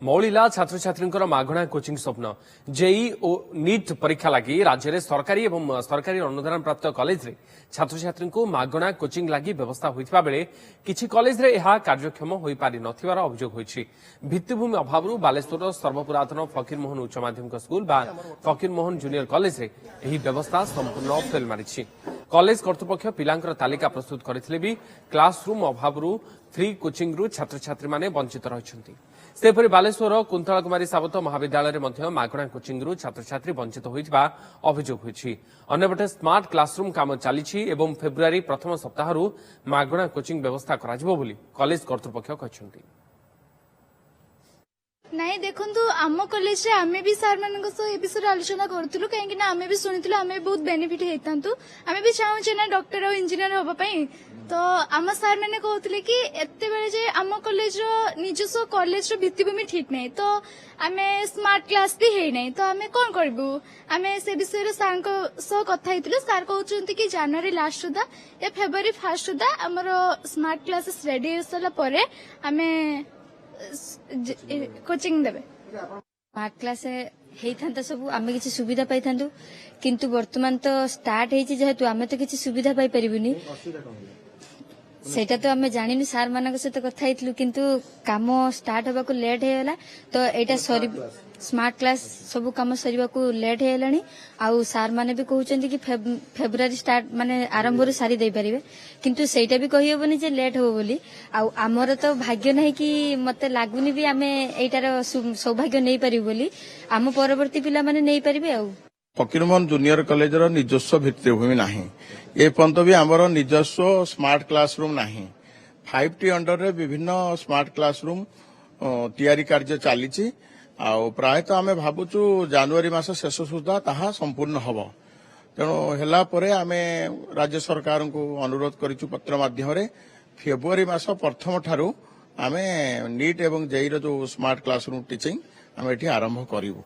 मौलिला छात्र छात्री मागणा कोचिंग स्वप्न जेई और नीट परीक्षा लगी राज्य में सरकारी और सरकारी अनुदान प्राप्त कॉलेज रे छात्र छात्री मागणा कोचिंग लगी व्यवस्था होता बेले किछि कॉलेज रे यह कार्यक्षम हो पारि नथिबार अभियोग होइछि। भित्तिभूमि अभाव बालेश्वर सर्वपुरातन फकीरमोहन उच्च माध्यमिक स्कूल बा फकीरमोहन जूनियर कॉलेज रे यही व्यवस्था संपूर्ण फेल मारिछि। कॉलेज कर्तृपक्ष पिलांकर तालिका प्रस्तुत करथिले भी क्लासरूम अभाव फ्री कोचिंग रु छात्र छात्री माने वंचित रहिछन्ति। सेपरि बालेश्वर कुंतला कुमारी सावत महाविद्यालय में मागणा कोचिंग रु छात्र छात्री वंचित होइथिबा अभियोग होइछि। अन्यपटे स्मार्ट क्लासरूम काम चलिछि एवं फेब्रुआरी प्रथम सप्ताह मागणा कोचिंग व्यवस्था कराजिबो बोली कॉलेज कर्तृपक्ष कहछन्ति। नहीं देखु आम कॉलेज रे आमे भी सार मान ए विषय आलोचना करूँ कहीं आमे भी शुणी आमे बहुत बेनिफिट होता आमे भी चाहूचे ना डॉक्टर और इंजीनियर होगापाई। तो आम सार मैंने कहते कि एते बेले जे आम कॉलेज निजस्व कॉलेज भित्तिभूमि ठीक नहीं तो आमे स्मार्ट क्लास भी है नहीं तो आमे कौन करूँ आमे से विषय सार सह कथा सार कहते कि जनवरी लास्ट सुधा या फेब्रुआरी फास्ट सुधा आमर स्मार्ट क्लासेस रेडी हो सारा पर आमे कोचिंग देबे। स्मार्ट क्लास हेइथांता सब आमे किछि सुविधा पाई थांतु किंतु वर्तमान तो स्टार्ट हेछि जेहेतु आमे तो किछि सुविधा पाई परिबुनी सेटा तो आमे जानिनु सार मानक सहित कथा हेतलु किंतु काम स्टार्ट होबा को लेट हेला तो एटा सरी स्मार्ट क्लास सब काम सरीबा को लेट हेलानी आउ सार माने भी कहउचंती कि फेब्रुआरी स्टार्ट माने आरंभ रे सारी दे परिबे किंतु सेटा भी कहि होबनी जे लेट हो बोली आउ हमर तो भाग्य नहीं कि मते लागुनी भी आमे एटार सौभाग्य नहीं परिबो बोली आम परवर्ती पिला माने नहीं परिबे। आउ फकीरमोहन जूनियर कॉलेज निजस्व भित्तिभूमि नाही ए पर्यंत भी आमर निजस्व स्मार्ट क्लासरूम नाही 5T अंडर रे विभिन्न स्मार्ट क्लासरूम तैयारी कार्य चली प्रायतः आमे भाबुचु जनवरी मास शेष सुधा ताहा संपूर्ण हब तेणु हेला परे आमे राज्य सरकार को अनुरोध करिचु पत्र माध्यम रे फेब्रुआरी मास प्रथम ठारू आमे नीट एवं जेई रो जो स्मार्ट क्लासरूम टीचिंग आमे एठी आरंभ करिवु।